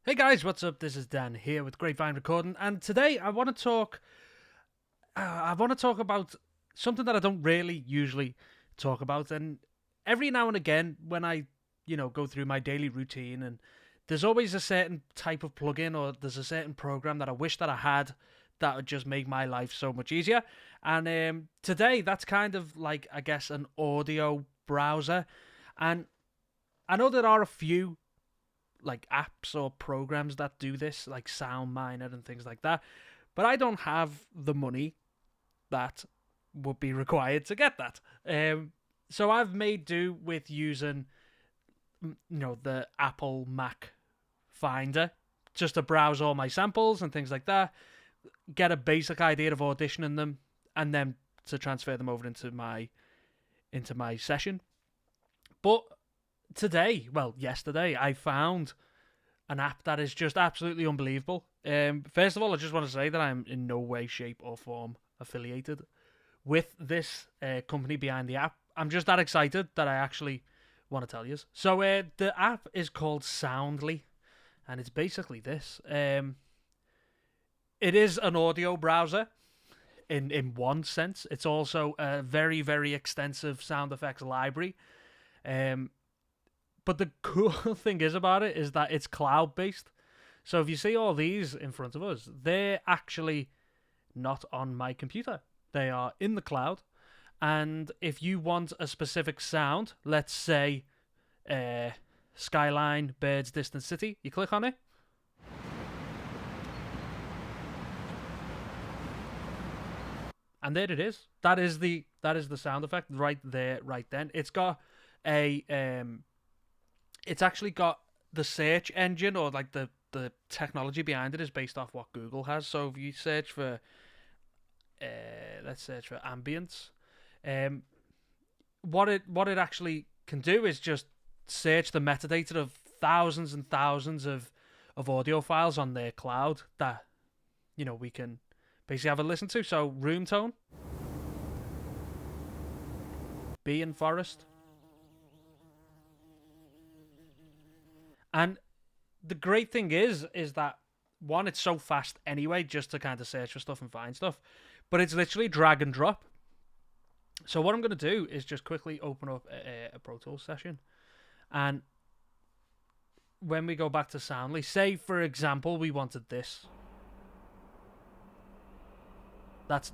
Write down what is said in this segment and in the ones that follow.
Hey guys, what's up? This is Dan here with GrapeVineRecording, and today I want to talk. About something that I don't really usually talk about, and every now and again when I, go through my daily routine, and there's always a certain type of plugin or there's a certain program that I wish that I had that would just make my life so much easier. And today that's kind of like, I guess, an audio browser, and I know there are a few like apps or programs that do this, like Sound Miner and things like that. But I don't have the money that would be required to get that. So I've made do with using, the Apple Mac Finder just to browse all my samples and things like that, get a basic idea of auditioning them, and then to transfer them over into my session. But yesterday, I found an app that is just absolutely unbelievable. First of all, I just want to say that I'm in no way, shape, or form affiliated with this company behind the app. I'm just that excited that I actually want to tell you. So the app is called Soundly, and it's basically this. It is an audio browser in one sense. It's also a very, very extensive sound effects library. But the cool thing about it is that it's cloud-based. So if you see all these in front of us, they're actually not on my computer. They are in the cloud. And if you want a specific sound, let's say skyline, birds, distant city, you click on it. And there it is. That is the sound effect right there, right then. It's got it's actually got the search engine, or like the technology behind it is based off what Google has. So if you search for, let's search for ambience, what it actually can do is just search the metadata of thousands and thousands of audio files on their cloud that we can basically have a listen to. So room tone, bee and forest. And the great thing is that, one, it's so fast anyway, just to kind of search for stuff and find stuff, but it's literally drag and drop. So what I'm going to do is just quickly open up a Pro Tools session, and when we go back to Soundly, say for example we wanted this. That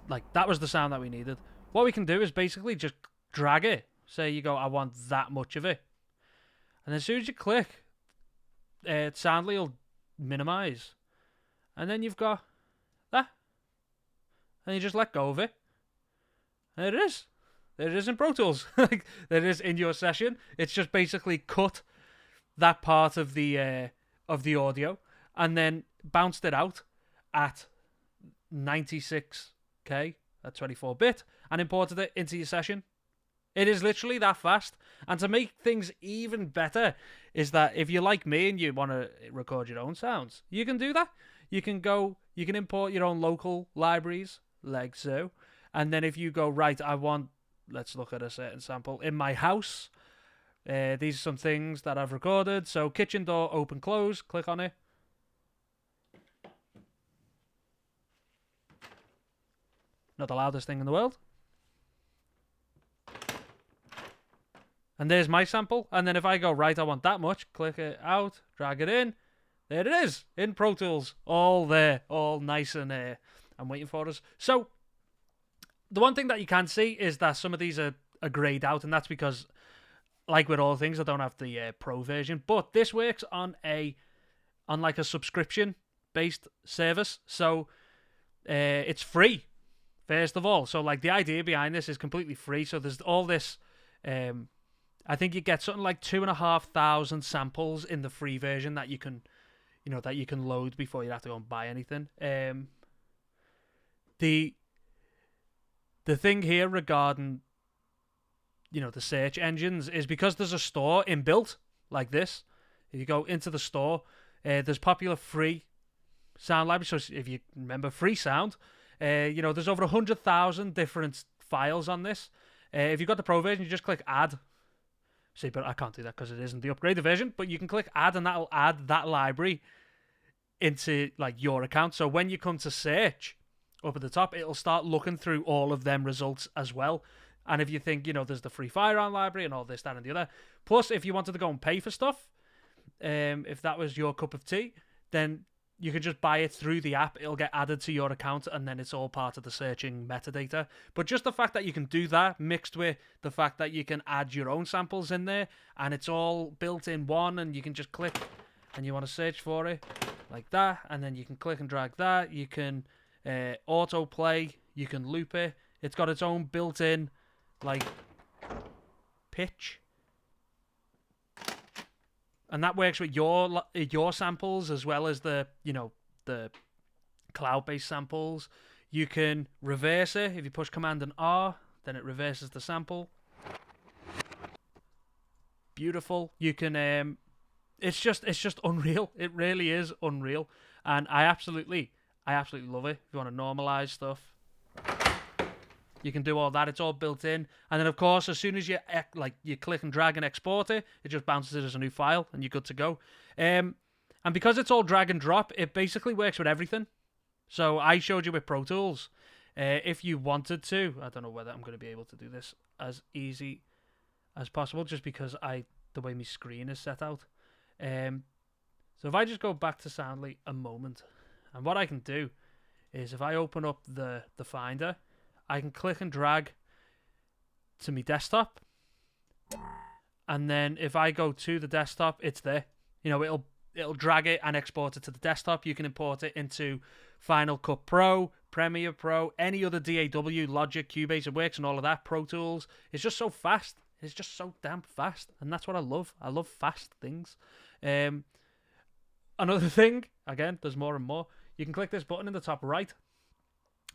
was the sound that we needed. What we can do is basically just drag it. Say you go, I want that much of it, and as soon as you click, Soundly will minimize, and then you've got that, and you just let go of it. There it is. There it is in Pro Tools. There it is in your session. It's just basically cut that part of the audio and then bounced it out at 96k at 24-bit and imported it into your session. It is literally that fast. And to make things even better is that if you're like me and you want to record your own sounds, you can do that. You can import your own local libraries, like so. And then if you go, right, let's look at a certain sample. In my house, these are some things that I've recorded. So kitchen door, open, close, click on it. Not the loudest thing in the world. And there's my sample. And then if I go, right, I want that much, click it out, drag it in. There it is, in Pro Tools. All there, all nice and waiting for us. So, the one thing that you can see is that some of these are grayed out, and that's because, like with all things, I don't have the Pro version. But this works on like a subscription-based service. So, it's free, first of all. So, like, the idea behind this is completely free. So, there's all this... I think you get something like 2,500 samples in the free version that you can load before you have to go and buy anything. The thing here regarding, the search engines is because there's a store inbuilt like this. If you go into the store, there's popular free sound libraries. So if you remember free sound, there's over 100,000 different files on this. If you've got the Pro version, you just click add. See, but I can't do that because it isn't the upgraded version. But you can click add, and that'll add that library into like your account. So when you come to search up at the top, it'll start looking through all of them results as well. And if you think, there's the free Firearm library and all this, that, and the other. Plus, if you wanted to go and pay for stuff, if that was your cup of tea, then you could just buy it through the app. It'll get added to your account, and then it's all part of the searching metadata. But just the fact that you can do that, mixed with the fact that you can add your own samples in there, and it's all built in one, and you can just click, and you want to search for it like that, and then you can click and drag that. You can autoplay, you can loop it. It's got its own built-in like pitch, and that works with your samples as well as the the cloud-based samples. You can reverse it if you push Command and R, then it reverses the sample. Beautiful. You can it's just unreal. It really is unreal, and I absolutely love it. If you want to normalize stuff, you can do all that. It's all built in. And then, of course, as soon as you click and drag and export it, it just bounces it as a new file, and you're good to go. And because it's all drag and drop, it basically works with everything. So I showed you with Pro Tools. If you wanted to, I don't know whether I'm going to be able to do this as easy as possible, just because the way my screen is set out. So if I just go back to Soundly a moment, and what I can do is if I open up the Finder, I can click and drag to my desktop, and then if I go to the desktop, it's there. It'll drag it and export it to the desktop. You can import it into Final Cut Pro, Premiere Pro, any other DAW, Logic, Cubase, it works, and all of that. Pro Tools. It's just so fast. It's just so damn fast, and that's what I love. I love fast things. Another thing, again, there's more and more. You can click this button in the top right,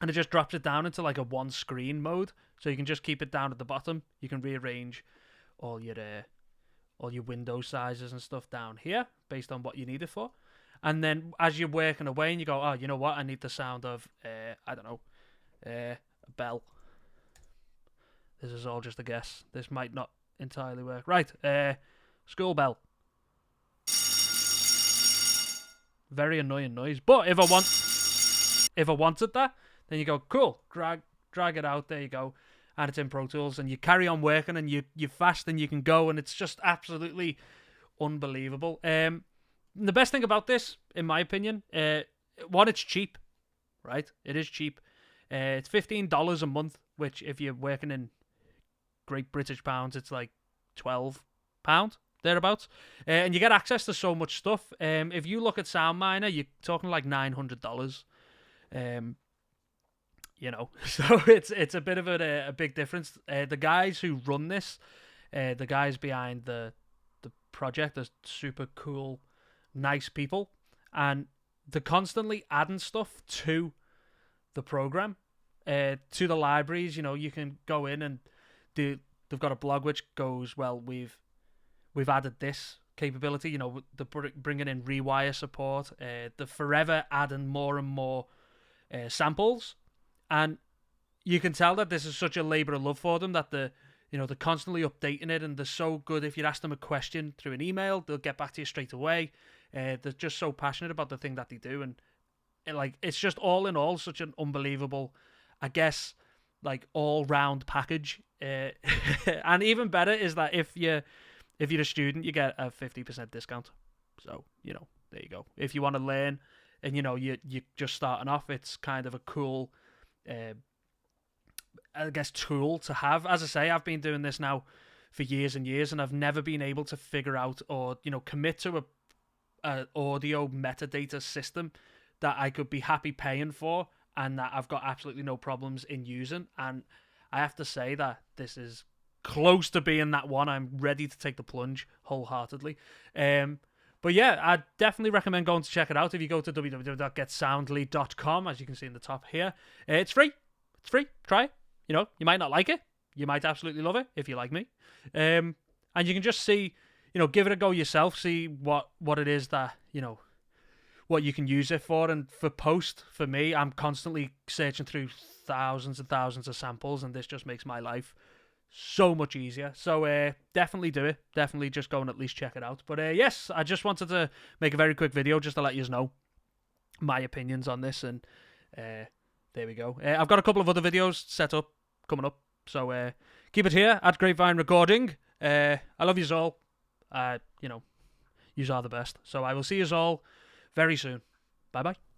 and it just drops it down into like a one screen mode. So you can just keep it down at the bottom. You can rearrange all your window sizes and stuff down here based on what you need it for. And then as you're working away and you go, oh, you know what? I need the sound of, a bell. This is all just a guess. This might not entirely work. Right, school bell. Very annoying noise. But if I wanted that, then you go, cool, drag it out, there you go, and it's in Pro Tools, and you carry on working, and you're fast, and you can go, and it's just absolutely unbelievable. The best thing about this, in my opinion, one, it's cheap, right? It is cheap. It's $15 a month, which if you're working in Great British pounds, it's like £12, thereabouts. And you get access to so much stuff. If you look at SoundMiner, you're talking like $900. So it's a bit of a big difference. The guys who run this, the guys behind the project, are super cool, nice people, and they're constantly adding stuff to the program, to the libraries. You can go in and they've got a blog which goes, well, we've added this capability. They're bringing in rewire support. They're forever adding more and more samples. And you can tell that this is such a labour of love for them, that they're constantly updating it, and they're so good. If you ask them a question through an email, they'll get back to you straight away. They're just so passionate about the thing that they do, and it's just all in all such an unbelievable, I guess, like all-round package. And even better is that if you're a student, you get a 50% discount. So there you go. If you want to learn, and you're just starting off, it's kind of a cool, I guess, tool to have. As I say, I've been doing this now for years and years, and I've never been able to figure out or commit to a audio metadata system that I could be happy paying for and that I've got absolutely no problems in using. And I have to say that this is close to being that one. I'm ready to take the plunge wholeheartedly. But yeah, I definitely recommend going to check it out. If you go to www.getsoundly.com, as you can see in the top here, it's free. It's free. Try it. You might not like it. You might absolutely love it if you like me. And you can just see, give it a go yourself. See what it is that, what you can use it for. And for me, I'm constantly searching through thousands and thousands of samples, and this just makes my life so much easier. So definitely do it. Definitely just go and at least check it out. But yes, I just wanted to make a very quick video just to let you know my opinions on this, and there we go. I've got a couple of other videos set up coming up, so keep it here at GrapeVineRecording. I love you all. You are the best. So I will see you all very soon. Bye bye.